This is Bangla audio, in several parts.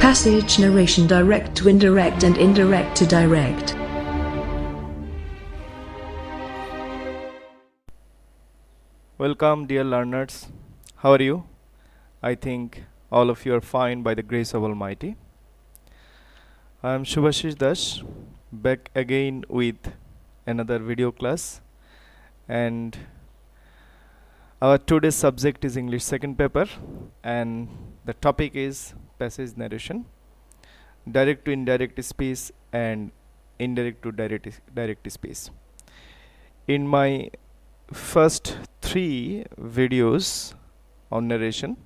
Passage narration direct to indirect and indirect to direct. Welcome, dear learners. How are you? I think all of you are fine by the grace of Almighty. I am Shubhashish Das, back again with another video class, and our today's subject is English second paper, and the topic is passage narration, direct to indirect speech and indirect to direct speech. In my first 3 videos on narration,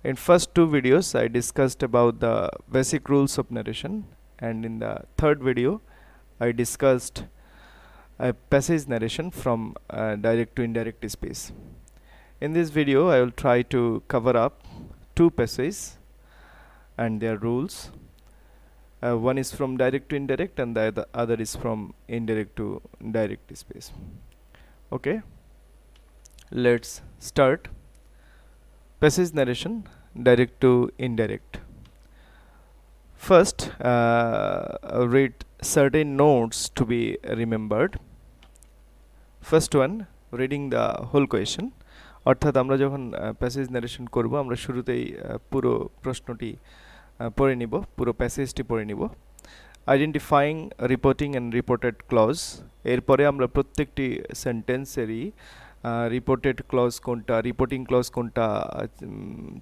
in first 2 videos I discussed about the basic rules of narration, and in the third video I discussed a passage narration from direct to indirect speech. In this video I will try to cover up 2 passages and their rules. One is from direct to indirect and the other is from indirect to direct speech. Okay, let's start. Passage narration, direct to indirect. First, read certain notes to be remembered. First one, reading the whole question. অর্থাৎ আমরা যখন প্যাসেজ নারেশন করব আমরা শুরুতেই পুরো প্রশ্নটি পড়ে নিব, পুরো প্যাসেজটি পড়ে নিব। Identifying reporting and reported clause, এরপরে আমরা প্রত্যেকটি সেন্টেন্সেরই রিপোর্টেড ক্লজ কোনটা, রিপোর্টিং ক্লজ কোনটা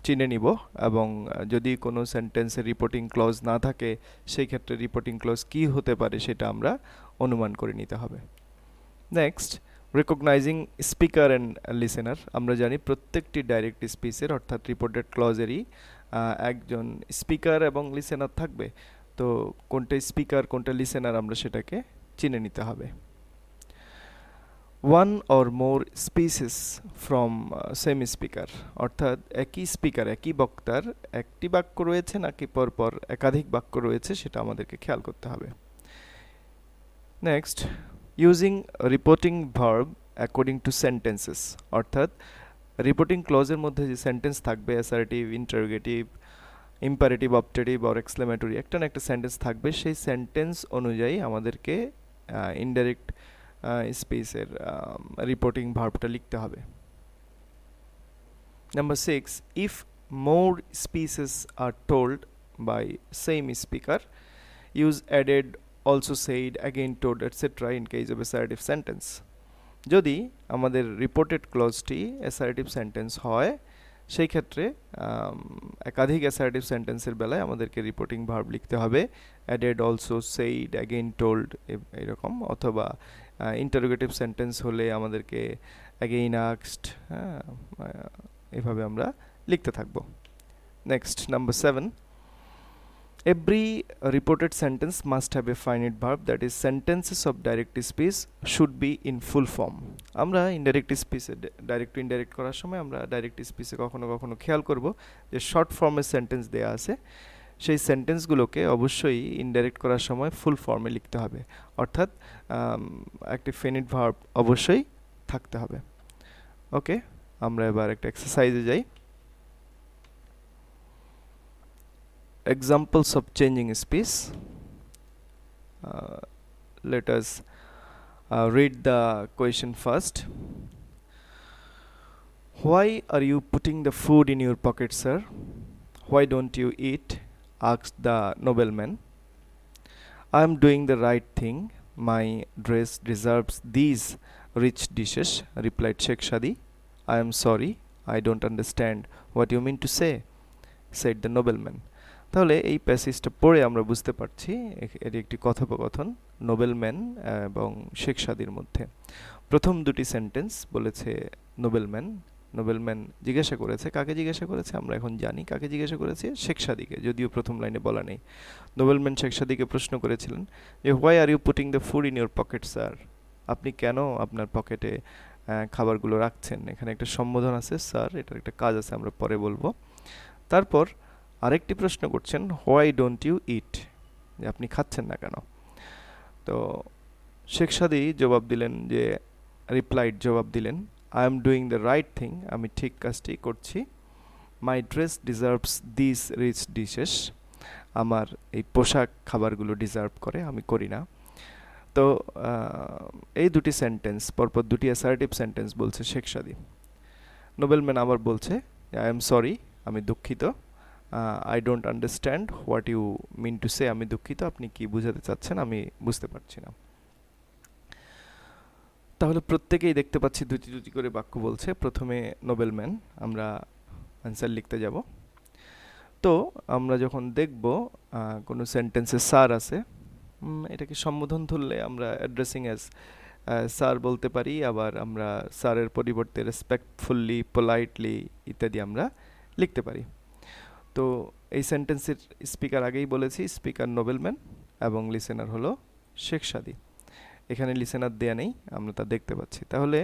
চিনে নিব, এবং যদি কোনো সেন্টেন্সে রিপোর্টিং ক্লজ না থাকে সেই ক্ষেত্রে রিপোর্টিং ক্লজ কী হতে পারে সেটা আমরা অনুমান করে নিতে হবে। Next, recognising speaker and listener. আমরা জানি প্রত্যেকটি ডাইরেক্ট স্পিচের অর্থাৎ রিপোর্টেড ক্লজেরই একজন স্পিকার এবং লিসেনার থাকবে, তো কোনটা স্পিকার কোনটা লিসেনার আমরা সেটাকে চিনে নিতে হবে। One or more speeches from same speaker, অর্থাৎ একই স্পিকার একই বক্তার একটি বাক্য রয়েছে নাকি পরপর একাধিক বাক্য রয়েছে সেটা আমাদেরকে খেয়াল করতে হবে। Next, using reporting verb according to sentences, অর্থাৎ রিপোর্টিং ক্লজের মধ্যে যে সেন্টেন্স থাকবে, assertive, interrogative, imperative, optative or exclamatory, একটা না একটা সেন্টেন্স থাকবে, সেই সেন্টেন্স অনুযায়ী আমাদেরকে ইনডাইরেক্ট স্পেসের রিপোর্টিং ভার্বটা লিখতে হবে। Number 6, if more speeches are told by same speaker, use added, also said, again told, etc. in case of assertive sentence. যদি আমাদের রিপোর্টেড ক্লজটি অ্যাসার্টিভ সেন্টেন্স হয় সেই ক্ষেত্রে একাধিক অ্যাসার্টিভ সেন্টেন্সের বেলায় আমাদেরকে রিপোর্টিং ভার্ব লিখতে হবে, added, also, said, again told এরকম, অথবা ইন্টারোগেটিভ সেন্টেন্স হলে আমাদেরকে অ্যাগেইন আস্কড, এভাবে আমরা লিখতে থাকব। Next, number 7, every reported sentence must have a finite verb, that is sentences of direct speech should be in full form. আমরা ইনডাইরেক্ট স্পিচে ডাইরেক্ট টু ইনডাইরেক্ট করার সময় আমরা ডাইরেক্ট স্পিচে কখনো কখনো খেয়াল করব যে শর্ট ফর্মের সেন্টেন্স দেয়া আছে, সেই সেন্টেন্সগুলোকে অবশ্যই ইনডাইরেক্ট করার সময় ফুল ফর্মে লিখতে হবে, অর্থাৎ একটি ফিনিট ভার্ব অবশ্যই থাকতে হবে। ওকে, আমরা এবার একটা এক্সারসাইজে যাই। Examples of changing speech. Let us read the question first. Why are you putting the food in your pocket, sir? Why don't you eat? Asked the nobleman. I am doing the right thing. My dress deserves these rich dishes, replied Sheikh Shadi. I am sorry, I don't understand what you mean to say, said the nobleman. তাহলে এই প্যাসেজটা পড়ে আমরা বুঝতে পারছি এর একটি কথোপকথন নোবেলম্যান এবং শেখ সাদির মধ্যে। প্রথম দুটি সেন্টেন্স বলেছে নোবেলম্যান জিজ্ঞাসা করেছে, কাকে জিজ্ঞাসা করেছে আমরা এখন জানি, কাকে জিজ্ঞাসা করেছে, শেখ সাদিকে, যদিও প্রথম লাইনে বলা নেই। নোবেলম্যান শেখ সাদিকে প্রশ্ন করেছিলেন যে why are you putting the food in your pocket sir, আপনি কেন আপনার পকেটে খাবারগুলো রাখছেন। এখানে একটা সম্বোধন আছে স্যার, এটার একটা কাজ আছে, আমরা পরে বলবো। তারপর আরেকটি প্রশ্ন করছেন, হোয়াই ডোন্ট ইউ ইট, যে আপনি খাচ্ছেন না কেন। তো শেখ সাদি জবাব দিলেন যে জবাব দিলেন, I am doing the right thing, আমি ঠিক কাজটি করছি। My dress deserves this rich dishes, আমার এই পোশাক খাবারগুলো ডিজার্ভ করে, আমি করি না। তো এই দুটি সেন্টেন্স পরপর দুটি অ্যাসার্টিভ সেন্টেন্স বলছে শেখ সাদী। নোবেলম্যান আবার বলছে আই এম সরি, আমি দুঃখিত, I don't understand what you mean to say, আমি দুঃখিত, আপনি কি বোঝাতে চাচ্ছেন আমি বুঝতে পারছি না। তাহলে প্রত্যেকেই দেখতে পাচ্ছি দুটি দুটি করে বাক্য বলছে। প্রথমে নোবেলম্যান, আমরা অ্যান্সার লিখতে যাব। তো আমরা যখন দেখব কোনো সেন্টেন্সে স্যার আছে, এটাকে সম্বোধন ধরলে আমরা অ্যাড্রেসিং অ্যাজ স্যার বলতে পারি, আবার আমরা স্যারের পরিবর্তে রেসপেক্টফুলি, পোলাইটলি ইত্যাদি আমরা লিখতে পারি। তো এই সেন্টেন্সের স্পিকার আগেই বলেছি, স্পিকার নোবেলম্যান এবং লিসেনার হলো শেখ সাদী। এখানে লিসেনার দেয়া নেই, আমরা তা দেখতে পাচ্ছি। তাহলে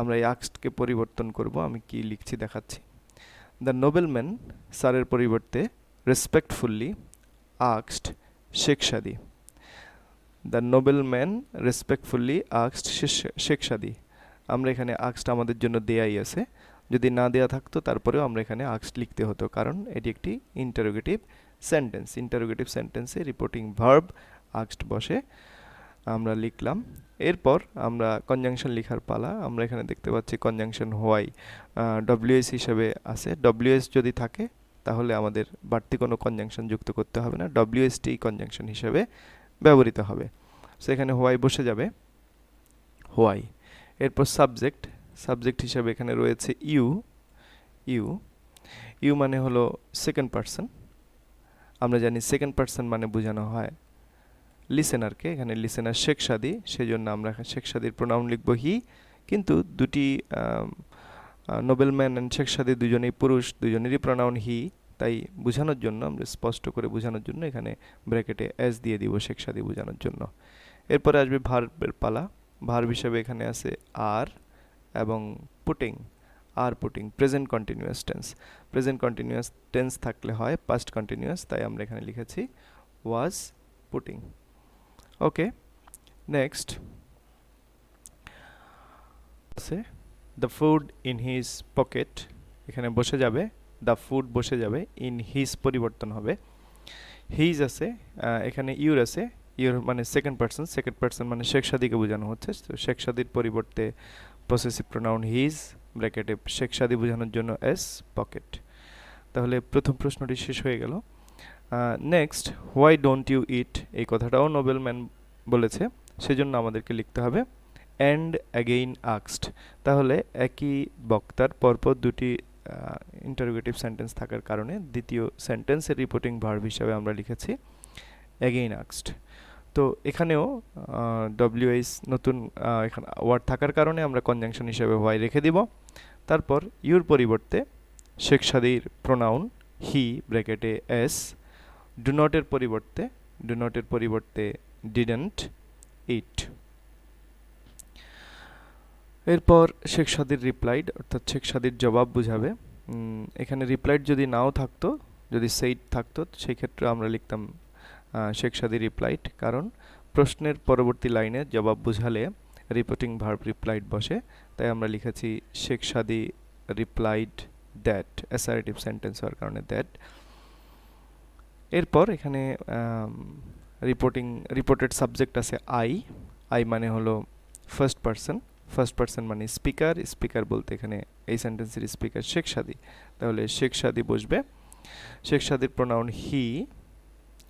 আমরা এই আক্সডকে পরিবর্তন করব। আমি কি লিখছি দেখাচ্ছি। দ্য নোবেলম্যান স্যারের পরিবর্তে রেসপেক্টফুলি আক্সড Sheikh Sadi. The nobleman respectfully আক্সড শেখ সাদী। আমরা এখানে আক্সড আমাদের জন্য দেয়াই আছে, যদি না দেয়া থাকতো তারপরেও আমরা এখানে আক্সড লিখতে হতো, কারণ এটি একটি ইন্টারোগেটিভ সেন্টেন্স। ইন্টারোগেটিভ সেন্টেন্সে রিপোর্টিং ভার্ব আক্সড বসে, আমরা লিখলাম। এরপর আমরা কনজাংশন লেখার পালা। আমরা এখানে দেখতে পাচ্ছি কনজাংশন হোয়াই ডব্লিউএস হিসেবে আছে। ডব্লিউএস যদি থাকে তাহলে আমাদের বাড়তি কোনো কনজাংশন যুক্ত করতে হবে না, ডব্লিউএসটি কনজাংশন হিসেবে ব্যবহৃত হবে। সো এখানে হোয়াই বসে যাবে, হোয়াই। এরপর সাবজেক্ট, সাবজেক্ট হিসেবে এখানে রয়েছে ইউ। ইউ ইউ মানে হলো সেকেন্ড পারসন। আমরা জানি সেকেন্ড পারসন মানে বোঝানো হয় লিসেনারকে। এখানে লিসেনার শেখ সাদী, সেই জন্য আমরা শেখ সাদীর প্রোনাউন লিখব হি। কিন্তু দুটি নোবেলম্যান অ্যান্ড শেখ সাদী দুজনেই পুরুষ, দুজনেরই প্রোনাউন হি, তাই বোঝানোর জন্য, আমরা স্পষ্ট করে বোঝানোর জন্য এখানে ব্র্যাকেটে এস দিয়ে দিব শেখ সাদী বোঝানোর জন্য। এরপরে আসবে ভার্বের পালা। ভার্ব হিসেবে এখানে আছে আর এবং পুটিং। আর putting present continuous tense. Present continuous tense থাকলে হয় পাস্ট কন্টিনিউয়াস, তাই আমরা এখানে লিখেছি ওয়াজ পুটিং। ওকে, নেক্সট আছে the food in his pocket. এখানে বসে যাবে দ্য ফুড, বসে যাবে, ইন হিজ পরিবর্তন হবে। হিজ আছে, এখানে ইউর আছে। ইউর মানে সেকেন্ড পারসন, সেকেন্ড পারসন মানে শেখ সাদীকে বোঝানো হচ্ছে। তো শেখ সাদীর পরিবর্তে পসেসিভ প্রোনাউন হিজ, ব্র্যাকেটে শেখ সাদী বোঝানোর জন্য এস, পকেট। তাহলে প্রথম প্রশ্নটি শেষ হয়ে গেল। নেক্সট, হোয়াই ডোন্ট ইউ ইট, এই কথাটাও নোবেলম্যান বলেছে, সেজন্য আমাদেরকে লিখতে হবে অ্যান্ড অ্যাগেইন আক্সড। তাহলে একই বক্তার পরপর দুটি ইন্টারোগেটিভ সেন্টেন্স থাকার কারণে দ্বিতীয় সেন্টেন্সের রিপোর্টিং ভার্ব হিসাবে আমরা লিখেছি অ্যাগেইন আক্সড। তো এখানেও ডব্লিউএস নতুন এখানে ওয়ার্ড থাকার কারণে আমরা কনজাংশন হিসাবে হোয়াই রেখে দিব। তারপর ইউর পরিবর্তে শেখ সাদীর প্রোনাউন হি, ব্র্যাকেটে এস। ডু নটের পরিবর্তে ডিডন্ট ইট। এরপর শেখ সাদীর রিপ্লাইড, অর্থাৎ শেখ সাদীর জবাব বুঝাবে। এখানে রিপ্লাইড যদি নাও থাকতো, যদি সেইড থাকতো, সেই ক্ষেত্রে আমরা লিখতাম শেখ সাদী রিপ্লাইড, কারণ প্রশ্নের পরবর্তী লাইনে জবাব বুঝালে রিপোর্টিং ভার্ব রিপ্লাইড বসে, তাই আমরা লিখেছি Sheikh Sadi replied that, assertive sentence হওয়ার কারণে দ্যাট। এরপর এখানে রিপোর্টেড সাবজেক্ট আছে আই। আই মানে হলো ফার্স্ট পারসন, ফার্স্ট পারসন মানে স্পিকার। স্পিকার বলতে এখানে এই সেন্টেন্সের স্পিকার শেখ সাদী, তাহলে শেখ সাদী বসবে। শেখ সাদীর প্রোনাউন হি,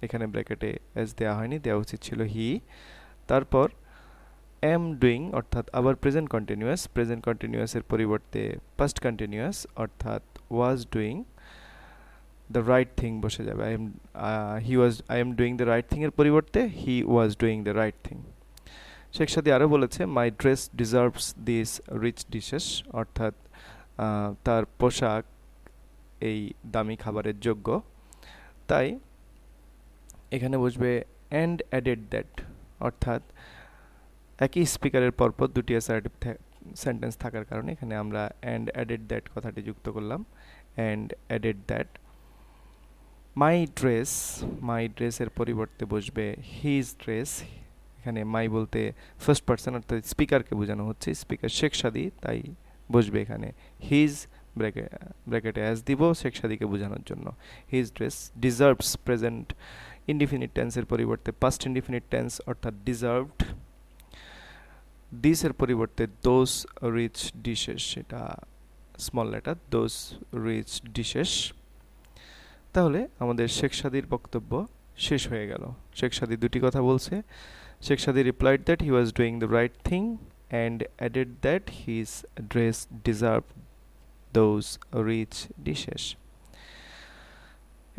এখানে ব্র্যাকেটে এস দেওয়া হয়নি, দেওয়া উচিত ছিল হি। তারপর এম ডুইং, অর্থাৎ আবার প্রেজেন্ট কন্টিনিউয়াস। প্রেজেন্ট কন্টিনিউয়াসের পরিবর্তে পাস্ট কন্টিনিউয়াস, অর্থাৎ was doing the right thing বসে যাবে। I am doing the right thing এর পরিবর্তে he was doing the right thing. Sheikh Sadi আরও বলেছে my dress deserves this rich dishes, অর্থাৎ তার পোশাক এই দামি খাবারের যোগ্য। তাই এখানে বসবে অ্যান্ড অ্যাডেড দ্যাট, অর্থাৎ একই স্পিকারের পরপর দুটি অ্যাসার্টিভ সেন্টেন্স থাকার কারণে এখানে আমরা অ্যান্ড অ্যাডেড দ্যাট কথাটি যুক্ত করলাম। অ্যান্ড অ্যাডেড দ্যাট মাই ড্রেসের পরিবর্তে বসবে হিজ ড্রেস। এখানে মাই বলতে ফার্স্ট পারসন, অর্থাৎ স্পিকারকে বোঝানো হচ্ছে, স্পিকার শেখ সাদী, তাই বসবে এখানে হিজ ব্র্যাকেটে অ্যাজ দিব শেখ সাদিকে বোঝানোর জন্য। His dress deserves present indefinite টেন্সের পরিবর্তে পাস্ট ইনডিফিনিট টেন্স অর্থাৎ ডিজার্ভড। দিসের পরিবর্তে দোজ রিচ ডিশেস, সেটা small letter, those rich dishes. তাহলে আমাদের শেখ সাদির বক্তব্য শেষ হয়ে গেল। শেখ সাদি দুটি কথা বলছে। Sheikh Sadi replied that he was doing the right thing and added that his dress deserve those rich dishes.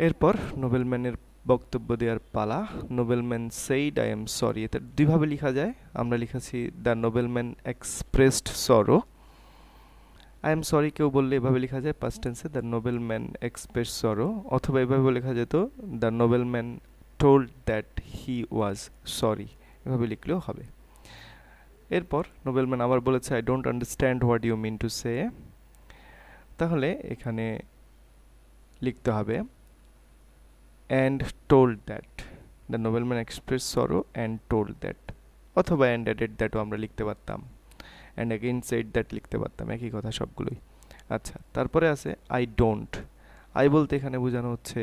এরপর নোবেলম্যানের বক্তব্য দেওয়ার পালা। Nobleman said I am sorry, এটা দুইভাবে লেখা যায়। আমরা লিখেছি the nobleman expressed sorrow. I am sorry কেউ বললে এভাবে লেখা যায় পাস্ট টেন্সে, দ্য নোবেলম্যান এক্সপ্রেস সরো, অথবা এভাবে লেখা যেত the nobleman told that he was sorry, এভাবে লিখলেও হবে। এরপর নোবেলম্যান আবার বলেছে I don't understand what you mean to say. তাহলে এখানে লিখতে হবে and told that, the nobleman express sorrow and told that, অথবা অ্যান্ড অ্যাডেড দ্যাটও আমরা লিখতে পারতাম, অ্যান্ড অ্যাগেইন সেড দ্যাট লিখতে পারতাম, একই কথা সবগুলোই। আচ্ছা, তারপরে আছে আই ডোন্ট। আই বলতে এখানে বোঝানো হচ্ছে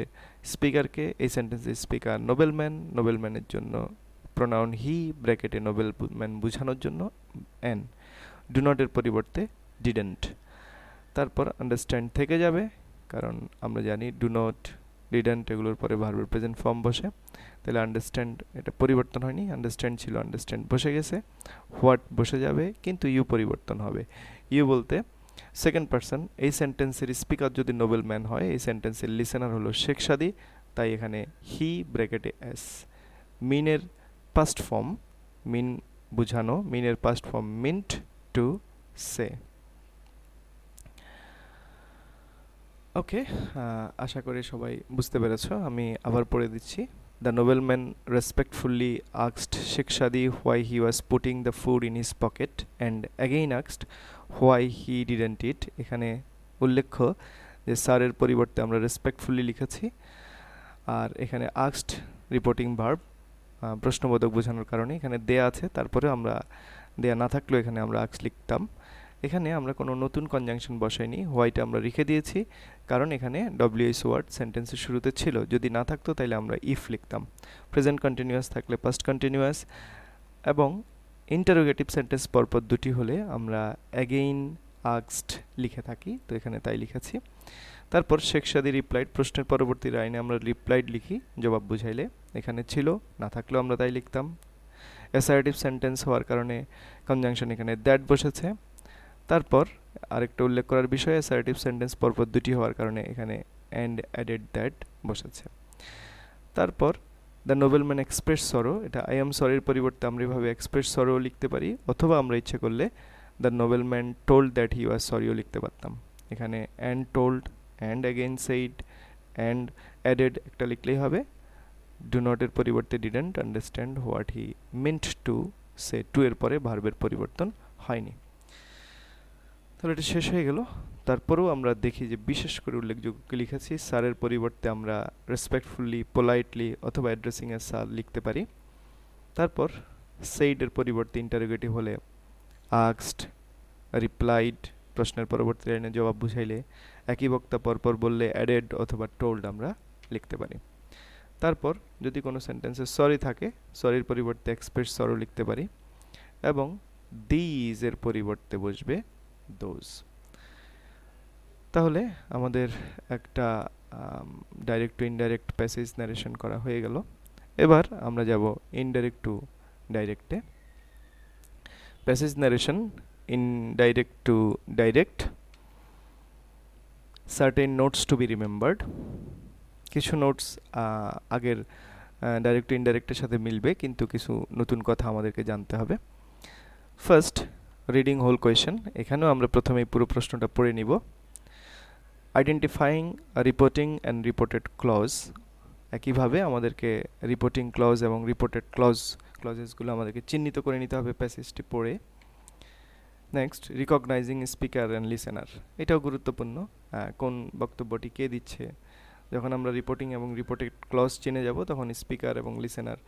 স্পিকারকে। এই সেন্টেন্সে স্পিকার নোবেলম্যান, নোবেলম্যানের জন্য প্রোনাউন হি, ব্র্যাকেটে নোবেলম্যান বোঝানোর জন্য অ্যান, ডু নটের পরিবর্তে ডিডেন্ট। তারপর আন্ডারস্ট্যান্ড থেকে যাবে, কারণ আমরা জানি ডু নট, ডিডেন্ট এগুলোর পরে ভার্বের প্রেজেন্ট ফর্ম বসে। তাহলে আন্ডারস্ট্যান্ড এটা পরিবর্তন হয়নি, আন্ডারস্ট্যান্ড ছিল, আন্ডারস্ট্যান্ড বসে গেছে। হোয়াট বসে যাবে, কিন্তু ইউ পরিবর্তন হবে। ইউ বলতে সেকেন্ড পারসন। এই সেন্টেন্সের স্পিকার যদি নোবেলম্যান হয়, এই সেন্টেন্সের লিসেনার হলো শেখ সাদি, তাই এখানে হি ব্র্যাকেটে এস। মিনের পাস্ট ফর্ম, মিন বুঝানো, মিনের past form meant to say. Okay, আশা করি সবাই বুঝতে পেরেছ। আমি আবার পড়ে দিচ্ছি। The nobleman respectfully asked Sheikh Sadi why he was putting the food in his pocket and again asked why he didn't eat. এখানে উল্লেখ্য যে স্যারের পরিবর্তে আমরা রেসপেক্টফুলি লিখেছি, আর এখানে আস্কড রিপোর্টিং ভার্ব, প্রশ্নবোধক বোঝানোর কারণে এখানে দেয়া আছে, তারপরে আমরা দেয়া না থাকলেও এখানে আমরা আস্কড লিখতাম। এখানে আমরা কোনো নতুন কনজাংশন বসাইনি, হোয়াইট আমরা রেখে দিয়েছি, কারণ এখানে ডব্লিউএস ওয়ার্ড সেন্টেন্সের শুরুতে ছিল। যদি না থাকতো তাহলে আমরা ইফ লিখতাম। প্রেজেন্ট কন্টিনিউয়াস থাকলে পাস্ট কন্টিনিউয়াস, এবং ইন্টারোগেটিভ সেন্টেন্স পরপর দুটি হলে আমরা অ্যাগেইন আস্কড লিখে থাকি, তো এখানে তাই লিখেছি। তারপর শেখ সাদি রিপ্লাইড, প্রশ্নের পরবর্তী লাইনে আমরা রিপ্লাইড লিখি জবাব বুঝাইলে, এখানে ছিল, না থাকলেও আমরা তাই লিখতাম। অ্যাসার্টিভ সেন্টেন্স হওয়ার কারণে কনজাংশন এখানে দ্যাট বসেছে। তারপর আরেকটা উল্লেখ করার বিষয়, অ্যাসার্টিভ সেন্টেন্স পরপর দুটি হওয়ার কারণে এখানে অ্যান্ড অ্যাডেড দ্যাট বসেছে। তারপর দ্য নোবেলম্যান এক্সপ্রেস সরো, এটা আই এম সরির পরিবর্তে আমরা এভাবে এক্সপ্রেস সরো লিখতে পারি, অথবা আমরা ইচ্ছে করলে the nobleman told that he was সরিও লিখতে পারতাম। এখানে and told, and again said, and added একটা লিখলেই হবে। ডু নটের পরিবর্তে didn't understand what he meant to say, to এর পরে ভার্বের পরিবর্তন হয়নি। তাহলে এটা শেষ হয়ে গেল। তারপরেও আমরা দেখি যে বিশেষ করে উল্লেখযোগ্য লিখেছি। স্যারের পরিবর্তে আমরা রেসপেক্টফুলি, পোলাইটলি অথবা অ্যাড্রেসিংয়ে স্যার লিখতে পারি। তারপর সেইডের পরিবর্তে ইন্টারোগেটিভ হলে আস্কড, রিপ্লাইড, প্রশ্নের পরবর্তী লাইনে জবাব বুঝাইলে, একই বক্তা পরপর বললে অ্যাডেড অথবা টোল্ড আমরা লিখতে পারি। তারপর যদি কোনো সেন্টেন্সে সরি থাকে, সরির পরিবর্তে এক্সপ্রেস সরো লিখতে পারি, এবং দিজ এর পরিবর্তে বসবে দোজ। তাহলে আমাদের একটা direct to indirect passage narration করা হয়ে গেল। এবার আমরা যাব ইনডাইরেক্ট টু ডাইরেক্টে। Passage narration indirect to direct. Certain notes to be remembered, কিছু নোটস আগের ডাইরেক্ট টু ইনডাইরেক্টের সাথে মিলবে, কিন্তু কিছু নতুন কথা আমাদেরকে জানতে হবে। First, reading whole question. এখানেও আমরা প্রথমেই পুরো প্রশ্নটা পড়ে নিব। Identifying reporting and reported clause, একইভাবে আমাদেরকে রিপোর্টিং ক্লজ এবং রিপোর্টেড ক্লজেসগুলো আমাদেরকে চিহ্নিত করে নিতে হবে প্যাসেজটি পড়ে। Next, recognising speaker and listener, এটাও গুরুত্বপূর্ণ, কোন বক্তব্যটি কে দিচ্ছে। যখন আমরা রিপোর্টিং এবং রিপোর্টেড ক্লজ চিনে যাব, তখন স্পিকার এবং লিসেনার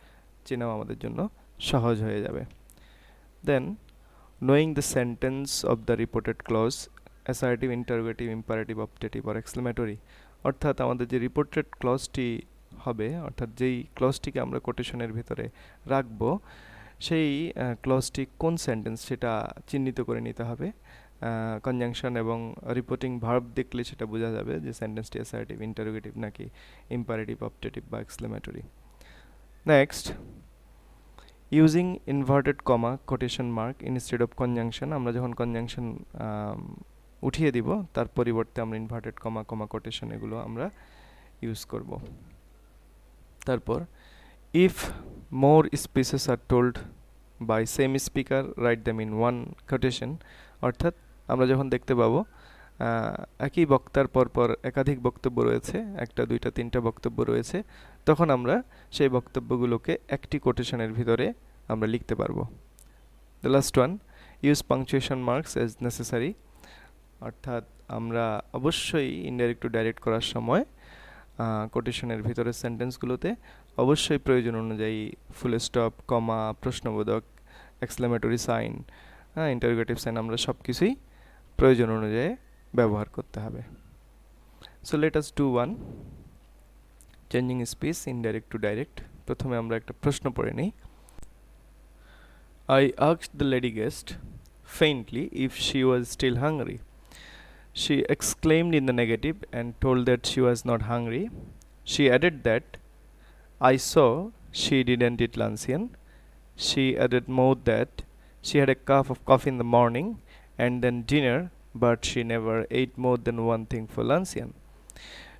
চেনাও আমাদের জন্য সহজ হয়ে যাবে। Then, knowing the sentence of the reported clause, assertive, interrogative, imperative, optative আর এক্সক্লেমেটরি। অর্থাৎ আমাদের যে রিপোর্টেড ক্লজটি হবে, অর্থাৎ যেই ক্লজটিকে আমরা কোটেশনের ভিতরে রাখবো, সেই ক্লজটি কোন সেন্টেন্স সেটা চিহ্নিত করে নিতে হবে। কনজাংশন এবং রিপোর্টিং ভার্ব দেখলে সেটা বোঝা যাবে যে সেন্টেন্সটি অ্যাসার্টিভ, ইন্টারোগেটিভ নাকি ইম্পারেটিভ, অপটেটিভ বা exclamatory. Next, using inverted comma, quotation mark instead of conjunction. আমরা যখন কনজাংশন উঠিয়ে দিব তার পরিবর্তে আমরা ইনভার্টেড কমা, কমা কোটেশন এগুলো আমরা ইউজ করব। তারপর if more speeches are told by same speaker, write them in one quotation. অর্থাৎ আমরা যখন দেখতে পাবো একই বক্তার পরপর একাধিক বক্তব্য রয়েছে, একটা, দুইটা, তিনটা বক্তব্য রয়েছে, তখন আমরা সেই বক্তব্যগুলোকে একটি কোটেশনের ভিতরে আমরা লিখতে পারবো। The last one, use punctuation marks as necessary. অর্থাৎ আমরা অবশ্যই ইনডাইরেক্ট টু ডাইরেক্ট করার সময় কোটেশনের ভিতরে সেন্টেন্সগুলোতে অবশ্যই প্রয়োজন অনুযায়ী ফুল স্টপ, কমা, প্রশ্নবোধক, এক্সক্লেমেটরি সাইন, ইন্টারোগেটিভ সাইন আমরা সব কিছুই প্রয়োজন অনুযায়ী ব্যবহার করতে হবে। So let us do one, changing speech indirect to direct. প্রথমে আমরা একটা প্রশ্ন পড়ে নিই। I asked the lady guest faintly if she was still hungry. She exclaimed in the negative and told that she was not hungry. She added that I saw she didn't eat luncheon. She added more that she had a cup of coffee in the morning and then dinner, but she never ate more than one thing for luncheon.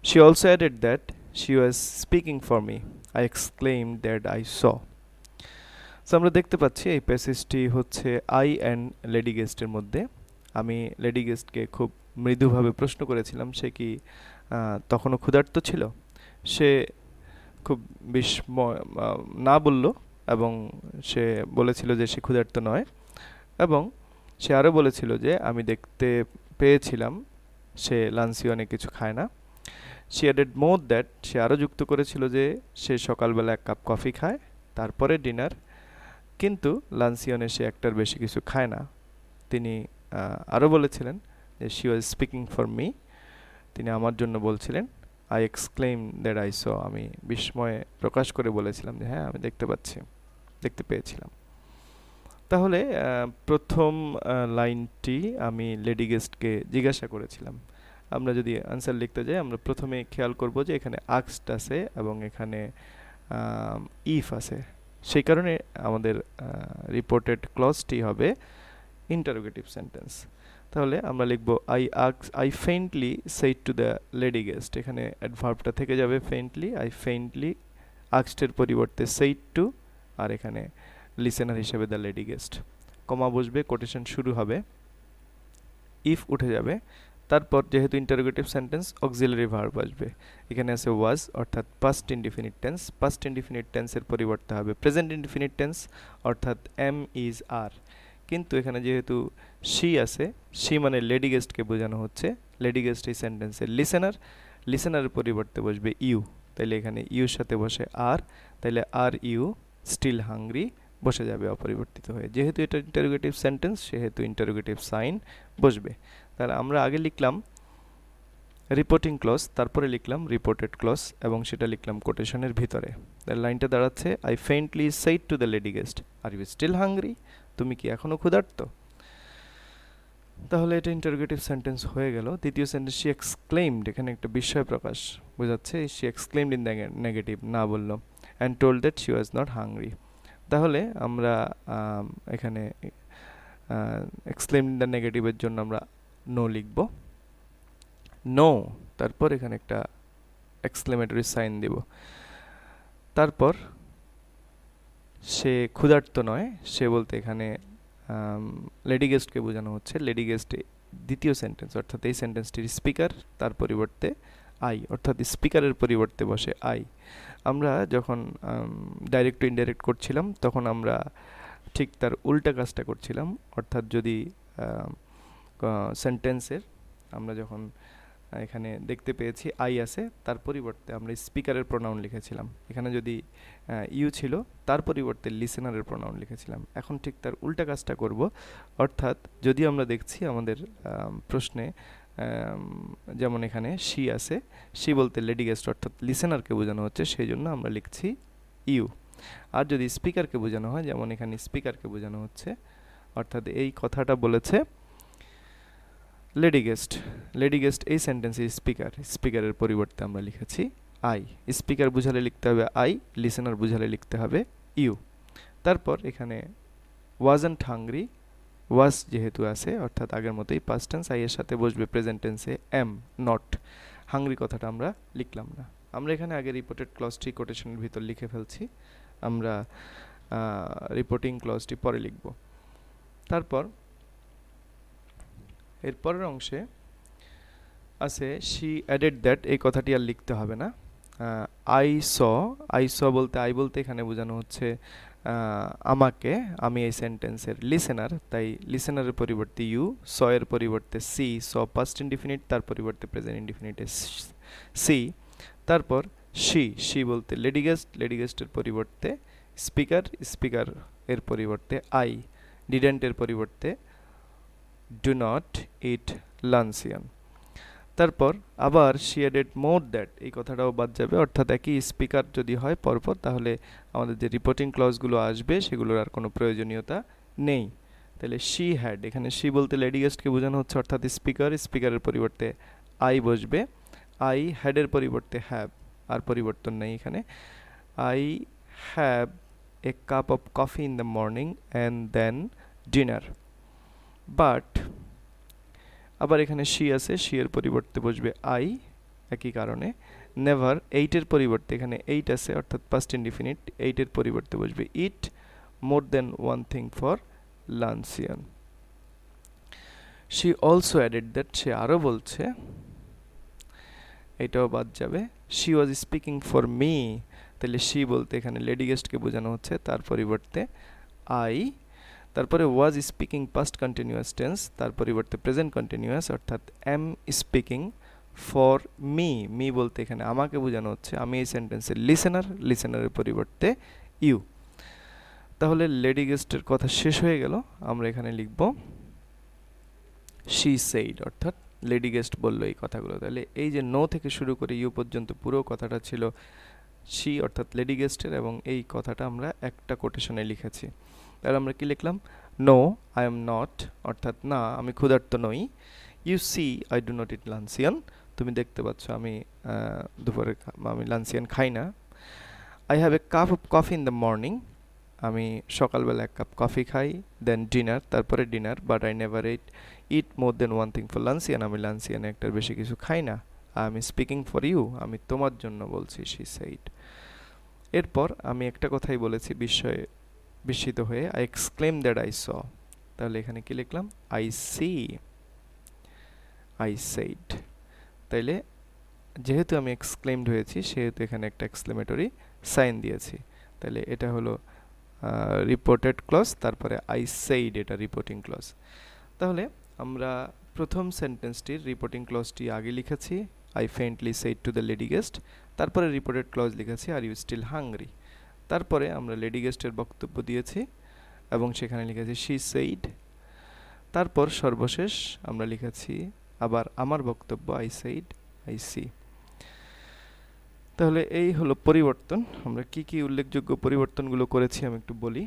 She also added that she was speaking for me. I exclaimed that I saw. So আমরা দেখতে পাচ্ছি এই প্যাসেজটি হচ্ছে আই অ্যান্ড লেডি গেস্টের মধ্যে। আমি লেডি গেস্টকে খুব মৃদুভাবে প্রশ্ন করেছিলাম সে কি তখনও ক্ষুধার্ত ছিল। সে খুব বিস্ময় না বলল এবং সে বলেছিল যে সে ক্ষুধার্ত নয়, এবং সে আরও বলেছিল যে আমি দেখতে পেয়েছিলাম সে লাঞ্চিয়নে কিছু খায় না। সি অ্যাডেড মোর দ্যাট, সে আরও যুক্ত করেছিল যে সে সকালবেলা এক কাপ কফি খায়, তারপরে ডিনার, কিন্তু লাঞ্চিয়নে সে একটার বেশি কিছু খায় না। তিনি আরও বলেছিলেন যে she was speaking for me, তিনি আমার জন্য বলছিলেন। আই এক্সক্লেইম দ্যাট আই স, আমি বিস্ময়ে প্রকাশ করে বলেছিলাম যে হ্যাঁ আমি দেখতে পেয়েছিলাম। তাহলে প্রথম লাইনটি আমি লেডি গেস্টকে জিজ্ঞাসা করেছিলাম। আমরা যদি আনসার লিখতে যাই আমরা প্রথমে খেয়াল করব যে এখানে আস্কড আছে এবং এখানে ইফ আছে, সেই কারণে আমাদের রিপোর্টেড ক্লজটি হবে ইন্টারোগেটিভ সেন্টেন্স। তাহলে আমরা লিখব I faintly said to the lady guest. এখানে অ্যাডভার্বটা থেকে যাবে ফেইন্টলি, আই ফেইন্টলি, আস্কডের পরিবর্তে সেড টু, আর এখানে লিসেনার হিসেবে দ্য লেডি গেস্ট। কমা বসবে, কোটেশন শুরু হবে, ইফ উঠে যাবে, তারপর যেহেতু ইন্টারোগেটিভ সেন্টেন্স অক্সিলারি ভার্ব আসবে। এখানে আছে ওয়াজ অর্থাৎ past indefinite tense, past indefinite টেন্সের পরিবর্তে হবে প্রেজেন্ট ইনডিফিনিট টেন্স অর্থাৎ এম ইজ আর। কিন্তু এখানে যেহেতু শি আছে, শি মানে লেডি গেস্টকে বোঝানো হচ্ছে। লেডি গেস্ট এই সেন্টেন্সের লিসেনার, লিসেনারের পরিবর্তে বসবে ইউ, তাইলে এখানে ইউর সাথে বসে আর, তাইলে আর ইউ স্টিল হাংরি বসে যাবে অপরিবর্তিত হয়ে। যেহেতু এটা ইন্টারোগেটিভ সেন্টেন্স সেহেতু ইন্টারোগেটিভ সাইন বসবে। তাহলে আমরা আগে লিখলাম রিপোর্টিং ক্লজ, তারপরে লিখলাম রিপোর্টেড ক্লজ এবং সেটা লিখলাম কোটেশনের ভিতরে। তাহলে লাইনটা দাঁড়াচ্ছে I faintly said to the lady guest are you still hungry, তুমি কি এখনও ক্ষুধার্ত। তাহলে এটা ইন্টারোগেটিভ সেন্টেন্স হয়ে গেল। দ্বিতীয় সেন্টেন্স শি এক্সক্লেইমড, এখানে একটা বিস্ময় প্রকাশ বোঝাচ্ছে, she exclaimed in the negative, না বলল, and told that she was not hungry. তাহলে আমরা এখানে এক্সক্লেইমড ইন দ্য নেগেটিভের জন্য আমরা নো লিখব, নো, তারপর এখানে একটা এক্সক্লেমেটরি সাইন দিব, তারপর সে ক্ষুধার্ত নয়, সে বলতে এখানে লেডি গেস্টকে বোঝানো হচ্ছে। লেডি গেস্টে দ্বিতীয় সেন্টেন্স অর্থাৎ এই সেন্টেন্সটির স্পিকার, তার পরিবর্তে আই, অর্থাৎ স্পিকারের পরিবর্তে বসে আই। আমরা যখন ডাইরেক্ট টু ইনডাইরেক্ট করছিলাম তখন আমরা ঠিক তার উল্টা কাজটা করছিলাম, অর্থাৎ যদি সেন্টেন্সের আমরা যখন এখানে দেখতে পেয়েছি আই আছে, তার পরিবর্তে আমরা স্পিকারের প্রোনাউন লিখেছিলাম। এখানে যদি ইউ ছিল, তার পরিবর্তে লিসেনারের প্রোনাউন লিখেছিলাম। এখন ঠিক তার উল্টা কাজটা করব, অর্থাৎ যদি আমরা দেখছি আমাদের প্রশ্নে যেমন এখানে শি আছে, শি বলতে লেডি গেস্ট অর্থাৎ লিসেনারকে বোঝানো হচ্ছে, সেই জন্য আমরা লিখছি ইউ। আর যদি স্পিকারকে বোঝানো হয়, যেমন এখানে স্পিকারকে বোঝানো হচ্ছে, অর্থাৎ এই কথাটা বলেছে লেডি গেস্ট। লেডি গেস্ট এই সেন্টেন্সে স্পিকার, স্পিকারের পরিবর্তে আমরা লিখেছি আই। স্পিকার বুঝালে লিখতে হবে আই, লিসেনার বুঝালে লিখতে হবে ইউ। তারপর এখানে ওয়াজন্ট হাংরি, ওয়াজ যেহেতু আছে অর্থাৎ আগের মতোই পাস্ট টেন্স, আই এর সাথে বসবে প্রেজেন্ট টেন্সে এম, নট। হাংরি কথাটা আমরা লিখলাম না। আমরা এখানে আগে রিপোর্টেড ক্লজটি কোটেশনের ভিতর লিখে ফেলছি, আমরা রিপোর্টিং ক্লজটি পরে লিখব। তারপর এর পরের অংশে আছে শি অ্যাডেড দ্যাট, এই কথাটি আর লিখতে হবে না। আই স, আই স বলতে আই বলতে এখানে বোঝানো হচ্ছে আমাকে, আমি এই সেন্টেন্সের লিসেনার, তাই লিসেনারের পরিবর্তে ইউ, স এর পরিবর্তে সি, স পাস্ট ইনডিফিনিট, তার পরিবর্তে প্রেজেন্ট ইনডিফিনিটে সি। তারপর শি, শি বলতে লেডি গেস্ট, লেডি গেস্টের পরিবর্তে স্পিকার, স্পিকার এর পরিবর্তে আই, ডিডেন্টের পরিবর্তে ডু নট ইট লাঞ্চিয়ান। তারপর আবার শি অ্যাডেড মোর দ্যাট, এই কথাটাও বাদ যাবে, অর্থাৎ একই স্পিকার যদি হয় পরপর, তাহলে আমাদের যে রিপোর্টিং ক্লজগুলো আসবে সেগুলোর আর কোনো প্রয়োজনীয়তা নেই। তাহলে শি হ্যাড, এখানে শি বলতে লেডি গেস্টকে বোঝানো হচ্ছে, অর্থাৎ স্পিকার, স্পিকারের পরিবর্তে আই বসবে, আই হ্যাডের পরিবর্তে হ্যাভ, আর পরিবর্তন নেই এখানে। I have a cup of coffee in the morning and then dinner. But আবার এখানে শি আছে, শি এর পরিবর্তে বসবে আই, একই কারণে। নেভার, এইটের পরিবর্তে এখানে এইট আছে অর্থাৎ পাস্ট ইনডিফিনিট, এইটের পরিবর্তে বসবে eat more than one thing for luncheon. She also added that, সে আরও বলছে, এটাও বাদ যাবে। She was speaking for me, তাহলে শি বলতে এখানে লেডি গেস্টকে বোঝানো হচ্ছে, তার পরিবর্তে আই। তারপরে ওয়াজ স্পিকিং পাস্ট কন্টিনিউয়াস টেন্স, তার পরিবর্তে প্রেজেন্ট কন্টিনিউয়াস অর্থাৎ M speaking for me, me বলতে এখানে আমাকে বোঝানো হচ্ছে, আমি এই সেন্টেন্সের লিসেনার, লিসেনারের পরিবর্তে ইউ। তাহলে লেডি গেস্টের কথা শেষ হয়ে গেল, আমরা এখানে লিখব শি সেইড, অর্থাৎ লেডি গেস্ট বলল এই কথাগুলো। তাহলে এই যে নো থেকে শুরু করে ইউ পর্যন্ত পুরো কথাটা ছিল শি অর্থাৎ লেডি গেস্টের, এবং এই কথাটা আমরা একটা কোটেশনে লিখেছি। তাহলে আমরা কি লিখলাম? নো আই এম নট, অর্থাৎ না আমি ক্ষুধার্ত নই। You see I do not eat luncheon, তুমি দেখতে পাচ্ছ আমি দুপুরে আমি লাঞ্চিয়ান খাই না। I have a cup of coffee in the morning, আমি সকালবেলা এক কাপ কফি খাই। দেন ডিনার, তারপরে dinner. But I never eat more than one thing for luncheon, আমি লাঞ্চিয়ানে একটার বেশি কিছু খাই না। I am speaking for you, আমি তোমার জন্য বলছি, শি সেইড। এরপর আমি একটা কথাই বলেছি বিস্মিত হয়ে, I exclaim that I saw, তাহলে এখানে কি লিখলাম? I see, I said. তাইলে যেহেতু আমি এক্সক্লেমড হয়েছি সেহেতু এখানে একটা এক্সক্লেমেটরি সাইন দিয়েছি। তাহলে এটা হলো রিপোর্টেড ক্লজ, তারপরে আই সেইড এটা রিপোর্টিং ক্লজ। তাহলে আমরা প্রথম সেন্টেন্সটির রিপোর্টিং ক্লজটি আগে লিখেছি, I faintly said to the lady guest. তারপরে রিপোর্টেড ক্লজ লিখেছি, আর ইউ স্টিল হাংরি। তারপরে আমরা লেডি গেস্টের বক্তব্য দিয়েছি এবং সেখানে লিখেছি শি সেইড। তারপর সর্বশেষ আমরা লিখেছি আবার আমার বক্তব্য, আই সেইড, আই সি। তাহলে এই হলো পরিবর্তন। আমরা কি কি উল্লেখযোগ্য পরিবর্তনগুলো করেছি আমি একটু বলি।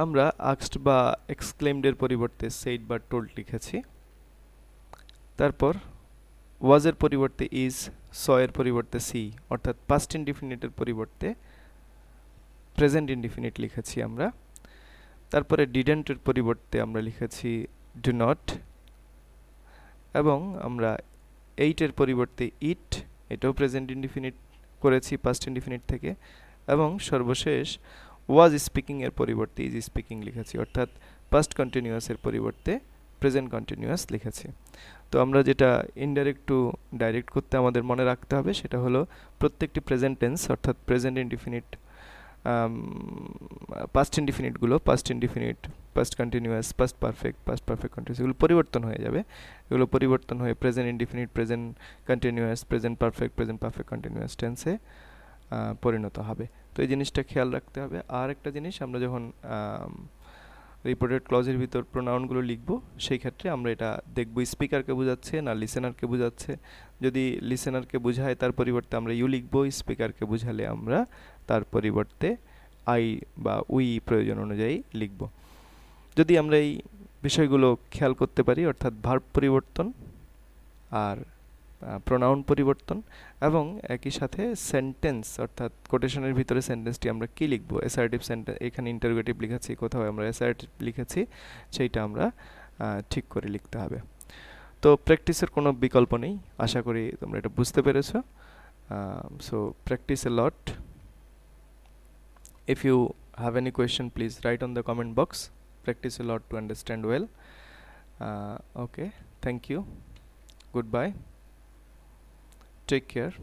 আমরা আস্কড বা এক্সক্লেমড এর পরিবর্তে সেইড বা টোল্ড লিখেছি। তারপর ওয়াজ এর পরিবর্তে ইজ, স এর পরিবর্তে সি, অর্থাৎ পাস্ট ইনডিফিনিটের পরিবর্তে প্রেজেন্ট ইনডিফিনিট লিখেছি আমরা। তারপরে ডিডেন্টের পরিবর্তে আমরা লিখেছি ডু নট, এবং আমরা এইটের পরিবর্তে ইট, এটাও প্রেজেন্ট ইনডিফিনিট করেছি পাস্ট ইনডিফিনিট থেকে। এবং সর্বশেষ ওয়াজ স্পিকিং এর পরিবর্তে ইজ স্পিকিং লিখেছি, অর্থাৎ পাস্ট কন্টিনিউয়াস এর পরিবর্তে প্রেজেন্ট কন্টিনিউয়াস লিখেছি। তো আমরা যেটা ইনডাইরেক্ট টু ডাইরেক্ট করতে আমাদের মনে রাখতে হবে সেটা হলো প্রত্যেকটি প্রেজেন্ট টেন্স অর্থাৎ প্রেজেন্ট ইনডিফিনিট পাস্ট ইনডিফিনিটগুলো, past indefinite, past continuous, past perfect continuous, এগুলো পরিবর্তন হয়ে যাবে। এগুলো পরিবর্তন হয়ে present indefinite, present continuous, present perfect continuous টেন্সে পরিণত হবে। তো এই জিনিসটা খেয়াল রাখতে হবে। আর একটা জিনিস, আমরা যখন রিপোর্টেড ক্লজের ভিতর প্রোনাউনগুলো লিখব, সেই ক্ষেত্রে আমরা এটা দেখব স্পিকারকে বোঝাচ্ছে না লিসেনারকে বোঝাচ্ছে। যদি লিসেনারকে বোঝায় তার পরিবর্তে আমরা ইউ লিখব, স্পিকারকে বোঝালে আমরা তার পরিবর্তে আই বা উই প্রয়োজন অনুযায়ী লিখব। যদি আমরা এই বিষয়গুলো খেয়াল করতে পারি, অর্থাৎ ভার্ব পরিবর্তন আর প্রোনাউন পরিবর্তন, এবং একই সাথে সেন্টেন্স, অর্থাৎ কোটেশনের ভিতরে সেন্টেন্সটি আমরা কি লিখব, অ্যাসার্টিভ সেন্টেন্স, এখানে ইন্টারোগেটিভ লিখেছি, কোথাও আমরা অ্যাসার্টিভ লিখেছি, সেইটা আমরা ঠিক করে লিখতে হবে। তো প্র্যাকটিসের কোনো বিকল্প নেই, আশা করি তোমরা এটা বুঝতে পেরেছো। So practice A lot. If you have any question, please write on the comment box. Practice a lot to understand well. Okay, thank you. Goodbye. Take care.